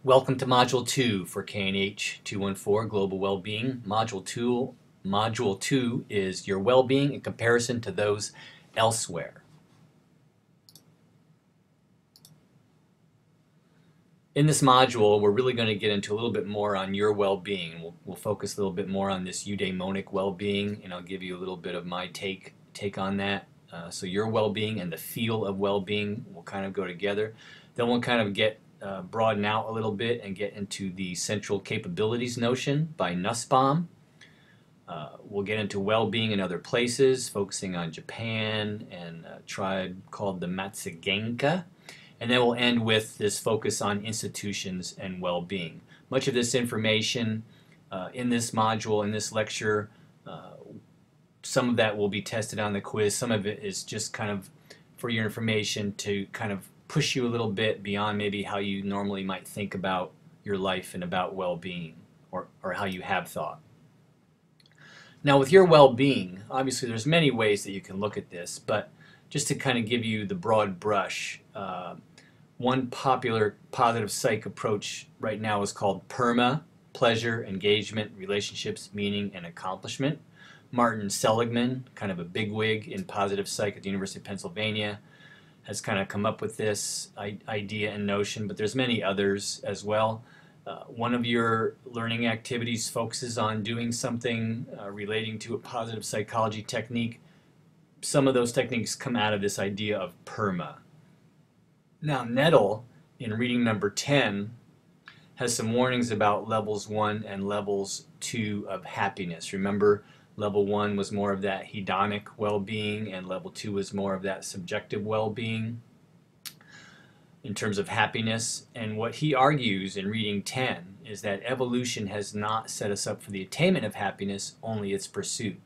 Welcome to Module 2 for KNH 214 Global Wellbeing. Module 2 is your well-being in comparison to those elsewhere. In this module, we're really going to get into a little bit more on your well-being. We'll focus a little bit more on this eudaimonic well-being, and I'll give you a little bit of my take on that. So your well-being and the feel of well-being will kind of go together. Then we'll kind of broaden out a little bit and get into the central capabilities notion by Nussbaum. We'll get into well-being in other places, focusing on Japan and a tribe called the Matsugenka. And then we'll end with this focus on institutions and well-being. Much of this information in this module, in this lecture, some of that will be tested on the quiz. Some of it is just kind of for your information to kind of push you a little bit beyond maybe how you normally might think about your life and about well-being, or how you have thought. Now with your well-being, obviously there's many ways that you can look at this, but just to kind of give you the broad brush, one popular positive psych approach right now is called PERMA, pleasure, engagement, relationships, meaning, and accomplishment. Martin Seligman, kind of a bigwig in positive psych at the University of Pennsylvania, has kind of come up with this idea and notion, but there's many others as well. One of your learning activities focuses on doing something relating to a positive psychology technique. Some of those techniques come out of this idea of PERMA. Now, Nettle, in reading number 10, has some warnings about levels 1 and levels 2 of happiness. Remember, level 1 was more of that hedonic well-being, and level 2 was more of that subjective well-being in terms of happiness. And what he argues in reading 10 is that evolution has not set us up for the attainment of happiness, only its pursuit.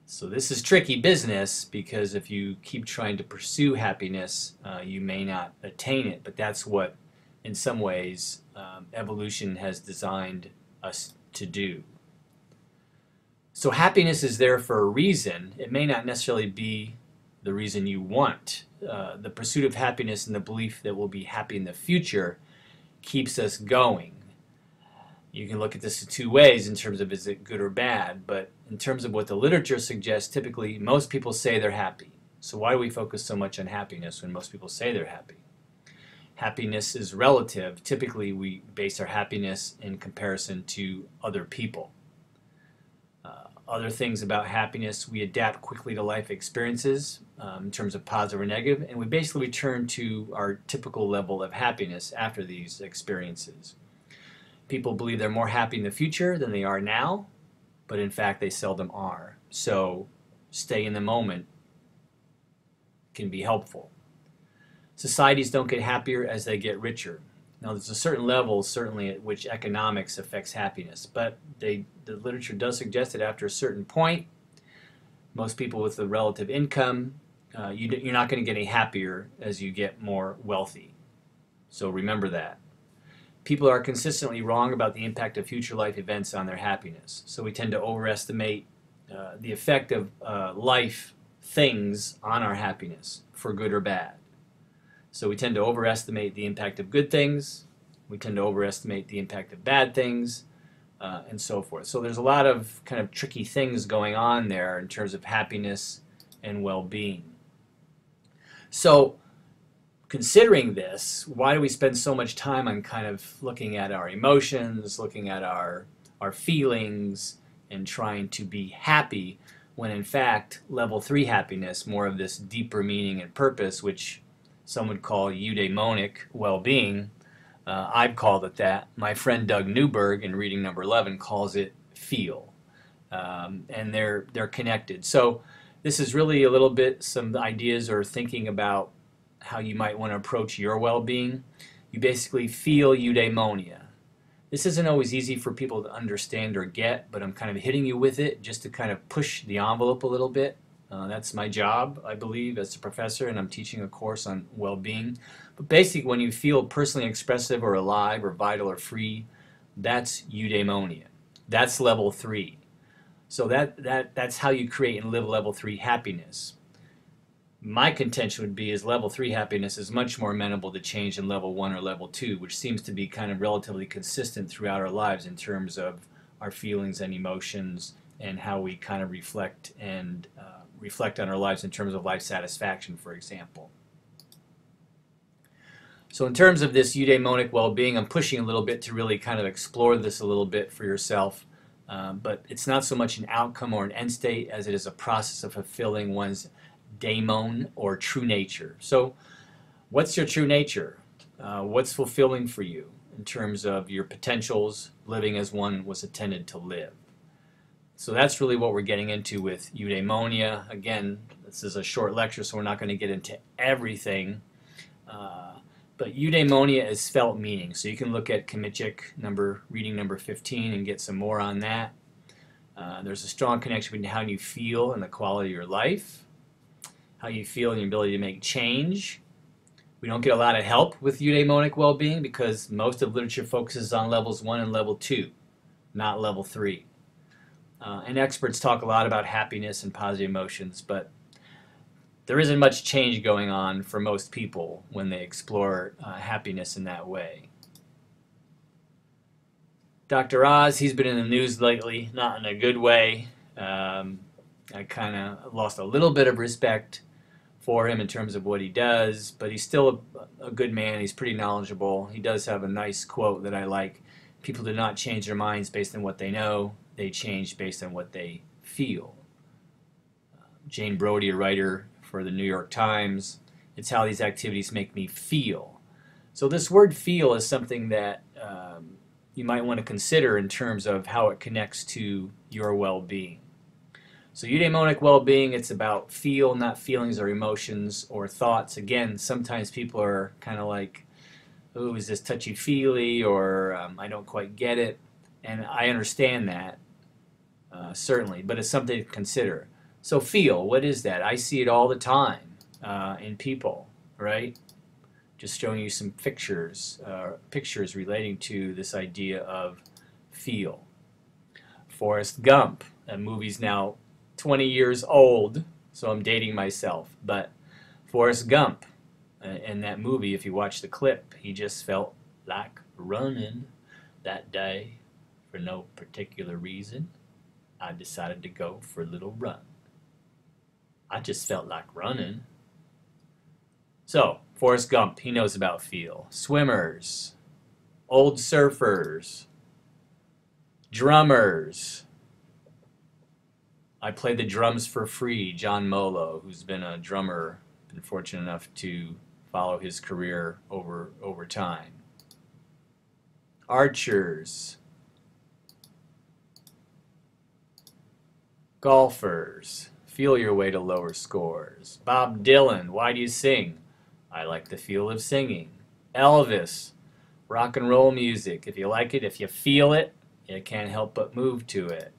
So this is tricky business, because if you keep trying to pursue happiness, you may not attain it. But that's what, in some ways, evolution has designed us to do. So happiness is there for a reason. It may not necessarily be the reason you want. The pursuit of happiness and the belief that we'll be happy in the future keeps us going. You can look at this in two ways in terms of is it good or bad, but in terms of what the literature suggests, typically most people say they're happy. So why do we focus so much on happiness when most people say they're happy? Happiness is relative. Typically we base our happiness in comparison to other people. Other things about happiness, we adapt quickly to life experiences in terms of positive or negative, and we basically return to our typical level of happiness after these experiences. People believe they're more happy in the future than they are now, but in fact they seldom are. So stay in the moment can be helpful. Societies don't get happier as they get richer. Now there's a certain level certainly at which economics affects happiness, but the literature does suggest that after a certain point, most people with a relative income, you're not going to get any happier as you get more wealthy. So remember that. People are consistently wrong about the impact of future life events on their happiness. So we tend to overestimate the effect of life things on our happiness, for good or bad. So we tend to overestimate the impact of good things, we tend to overestimate the impact of bad things, and so forth. So there's a lot of kind of tricky things going on there in terms of happiness and well-being. So considering this, why do we spend so much time on kind of looking at our emotions, looking at our feelings, and trying to be happy, when in fact level 3 happiness, more of this deeper meaning and purpose, which some would call eudaimonic well-being, I've called it that. My friend Doug Newberg in reading number 11 calls it feel, and they're connected. So this is really a little bit some ideas or thinking about how you might want to approach your well-being. You basically feel eudaimonia. This isn't always easy for people to understand or get, but I'm kind of hitting you with it just to kind of push the envelope a little bit. That's my job, I believe, as a professor, and I'm teaching a course on well-being. But basically, when you feel personally expressive or alive or vital or free, that's eudaimonia. That's level 3. So that's how you create and live level 3 happiness. My contention would be is level 3 happiness is much more amenable to change than level 1 or level 2, which seems to be kind of relatively consistent throughout our lives in terms of our feelings and emotions and how we kind of reflect and reflect on our lives in terms of life satisfaction, for example. So in terms of this eudaimonic well-being, I'm pushing a little bit to really kind of explore this a little bit for yourself. But it's not so much an outcome or an end state as it is a process of fulfilling one's daimon or true nature. So what's your true nature? What's fulfilling for you in terms of your potentials, living as one was intended to live? So that's really what we're getting into with eudaimonia. Again, this is a short lecture, so we're not going to get into everything. But eudaimonia is felt meaning. So you can look at KNH reading number 15 and get some more on that. There's a strong connection between how you feel and the quality of your life, how you feel and your ability to make change. We don't get a lot of help with eudaimonic well-being because most of literature focuses on levels 1 and level 2, not level 3. And experts talk a lot about happiness and positive emotions, but there isn't much change going on for most people when they explore happiness in that way. Dr. Oz, he's been in the news lately, not in a good way. I kind of lost a little bit of respect for him in terms of what he does, but he's still a good man. He's pretty knowledgeable. He does have a nice quote that I like. People do not change their minds based on what they know. They change based on what they feel. Jane Brody, a writer for the New York Times, it's how these activities make me feel. So this word feel is something that you might want to consider in terms of how it connects to your well-being. So eudaimonic well-being, it's about feel, not feelings or emotions or thoughts. Again, sometimes people are kind of like, oh, is this touchy-feely, or I don't quite get it. And I understand that, certainly, but it's something to consider. So feel, what is that? I see it all the time in people, right? Just showing you some pictures relating to this idea of feel. Forrest Gump, that movie's now 20 years old, so I'm dating myself, but Forrest Gump, in that movie, if you watch the clip, he just felt like running that day for no particular reason. I decided to go for a little run. I just felt like running. So, Forrest Gump, he knows about feel. Swimmers, old surfers, drummers. I play the drums for free. John Molo, who's been a drummer, been fortunate enough to follow his career over time. Archers, golfers, feel your way to lower scores. Bob Dylan, why do you sing? I like the feel of singing. Elvis, rock and roll music. If you like it, if you feel it, you can't help but move to it.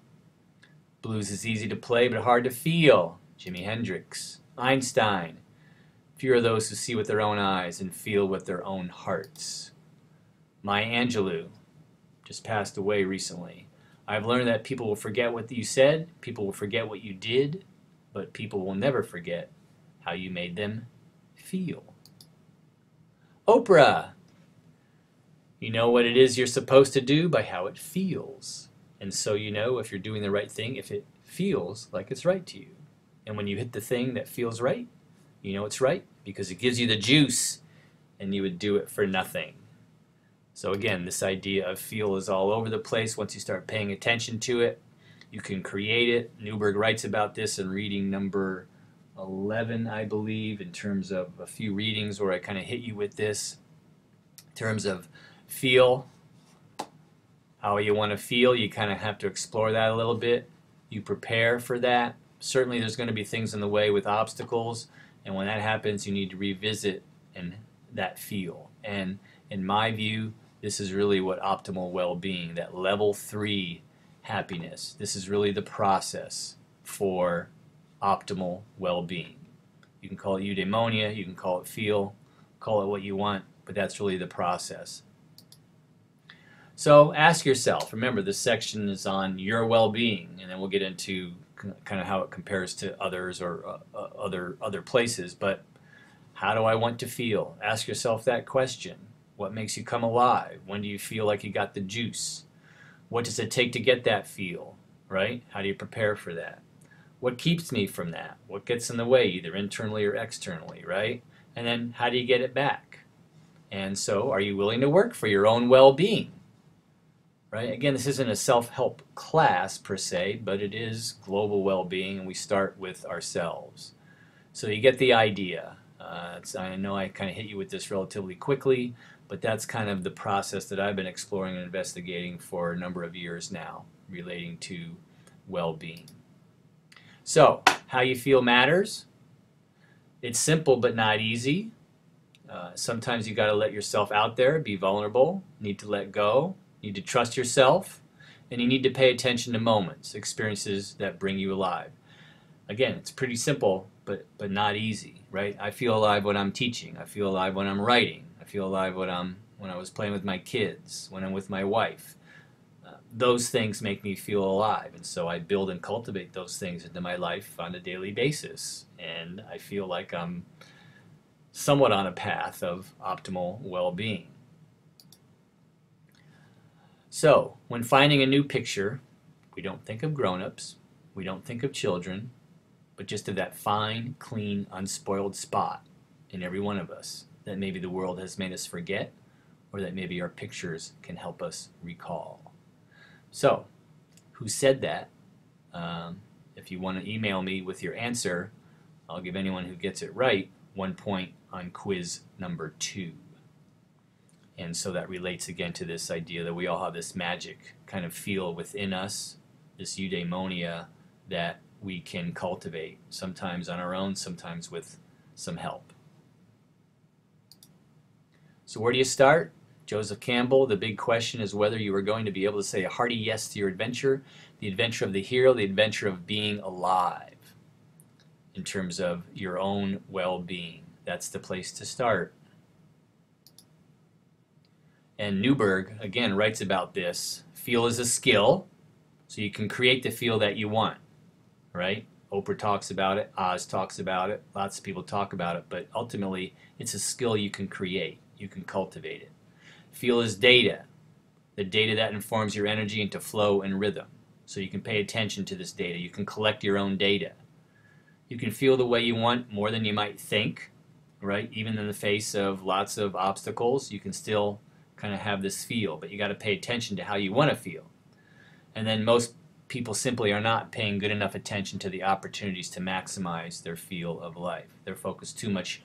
Blues is easy to play but hard to feel. Jimi Hendrix. Einstein. Few are those who see with their own eyes and feel with their own hearts. Maya Angelou just passed away recently. I've learned that people will forget what you said, people will forget what you did, but people will never forget how you made them feel. Oprah. You know what it is you're supposed to do by how it feels. And so you know if you're doing the right thing, if it feels like it's right to you. And when you hit the thing that feels right, you know it's right because it gives you the juice and you would do it for nothing. So again, this idea of feel is all over the place. Once you start paying attention to it, you can create it. Newberg writes about this in reading number 11, I believe, in terms of a few readings where I kind of hit you with this. In terms of feel, how you want to feel, you kind of have to explore that a little bit. You prepare for that. Certainly there's going to be things in the way with obstacles, and when that happens, you need to revisit and that feel. And in my view, this is really what optimal well-being, that level 3 happiness. This is really the process for optimal well-being. You can call it eudaimonia, you can call it feel, call it what you want, but that's really the process. So ask yourself, remember this section is on your well-being, and then we'll get into kind of how it compares to others or other places. But how do I want to feel? Ask yourself that question. What makes you come alive? When do you feel like you got the juice? What does it take to get that feel, right? How do you prepare for that? What keeps me from that? What gets in the way, either internally or externally, right? And then how do you get it back? And so are you willing to work for your own well-being? Right? Again, this isn't a self-help class per se, but it is global well-being, and we start with ourselves. So you get the idea. I know I kind of hit you with this relatively quickly, but that's kind of the process that I've been exploring and investigating for a number of years now, relating to well-being. So, how you feel matters. It's simple but not easy. Sometimes you got to let yourself out there, be vulnerable, need to let go, need to trust yourself, and you need to pay attention to moments, experiences that bring you alive. Again, it's pretty simple, but not easy, right? I feel alive when I'm teaching. I feel alive when I'm writing. I feel alive when I was playing with my kids, when I'm with my wife. Those things make me feel alive, and so I build and cultivate those things into my life on a daily basis, and I feel like I'm somewhat on a path of optimal well-being. So, when finding a new picture, we don't think of grown-ups, we don't think of children, but just of that fine, clean, unspoiled spot in every one of us that maybe the world has made us forget, or that maybe our pictures can help us recall. So, who said that? If you want to email me with your answer, I'll give anyone who gets it right 1 point on quiz number 2. And so that relates again to this idea that we all have this magic kind of feel within us, this eudaimonia that we can cultivate, sometimes on our own, sometimes with some help. So where do you start? Joseph Campbell, the big question is whether you are going to be able to say a hearty yes to your adventure, the adventure of the hero, the adventure of being alive, in terms of your own well-being. That's the place to start. And Newberg, again, writes about this. Feel is a skill, so you can create the feel that you want, right? Oprah talks about it, Oz talks about it, lots of people talk about it, but ultimately it's a skill you can create, you can cultivate it. Feel is data, the data that informs your energy into flow and rhythm. So you can pay attention to this data. You can collect your own data. You can feel the way you want more than you might think, right? Even in the face of lots of obstacles, you can still kind of have this feel, but you got to pay attention to how you want to feel. And then most people simply are not paying good enough attention to the opportunities to maximize their feel of life. They're focused too much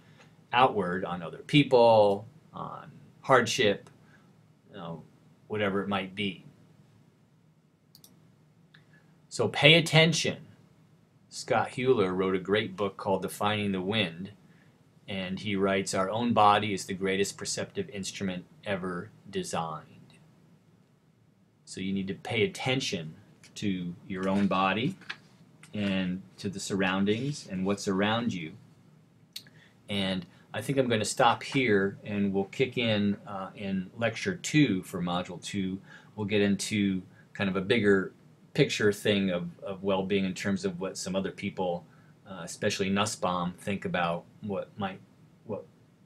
outward on other people, on hardship, whatever it might be. So pay attention. Scott Hewler wrote a great book called Defining the Wind, and he writes, our own body is the greatest perceptive instrument ever designed. So you need to pay attention to your own body and to the surroundings and what's around you. And I think I'm going to stop here, and we'll kick in lecture 2 for module 2. We'll get into kind of a bigger picture thing of well-being in terms of what some other people, especially Nussbaum, think about what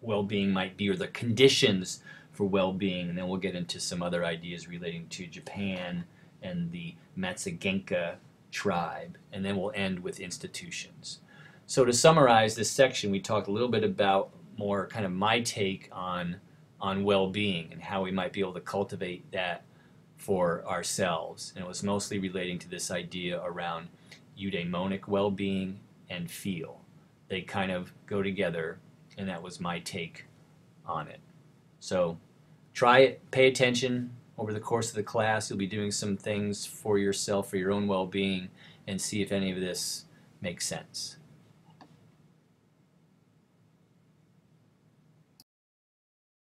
well-being might be, or the conditions for well-being, and then we'll get into some other ideas relating to Japan and the Matsugenka tribe, and then we'll end with institutions. So to summarize this section, we talked a little bit about more kind of my take on well-being and how we might be able to cultivate that for ourselves. And it was mostly relating to this idea around eudaimonic well-being and feel. They kind of go together, and that was my take on it. So try it, pay attention over the course of the class. You'll be doing some things for yourself, for your own well-being, and see if any of this makes sense.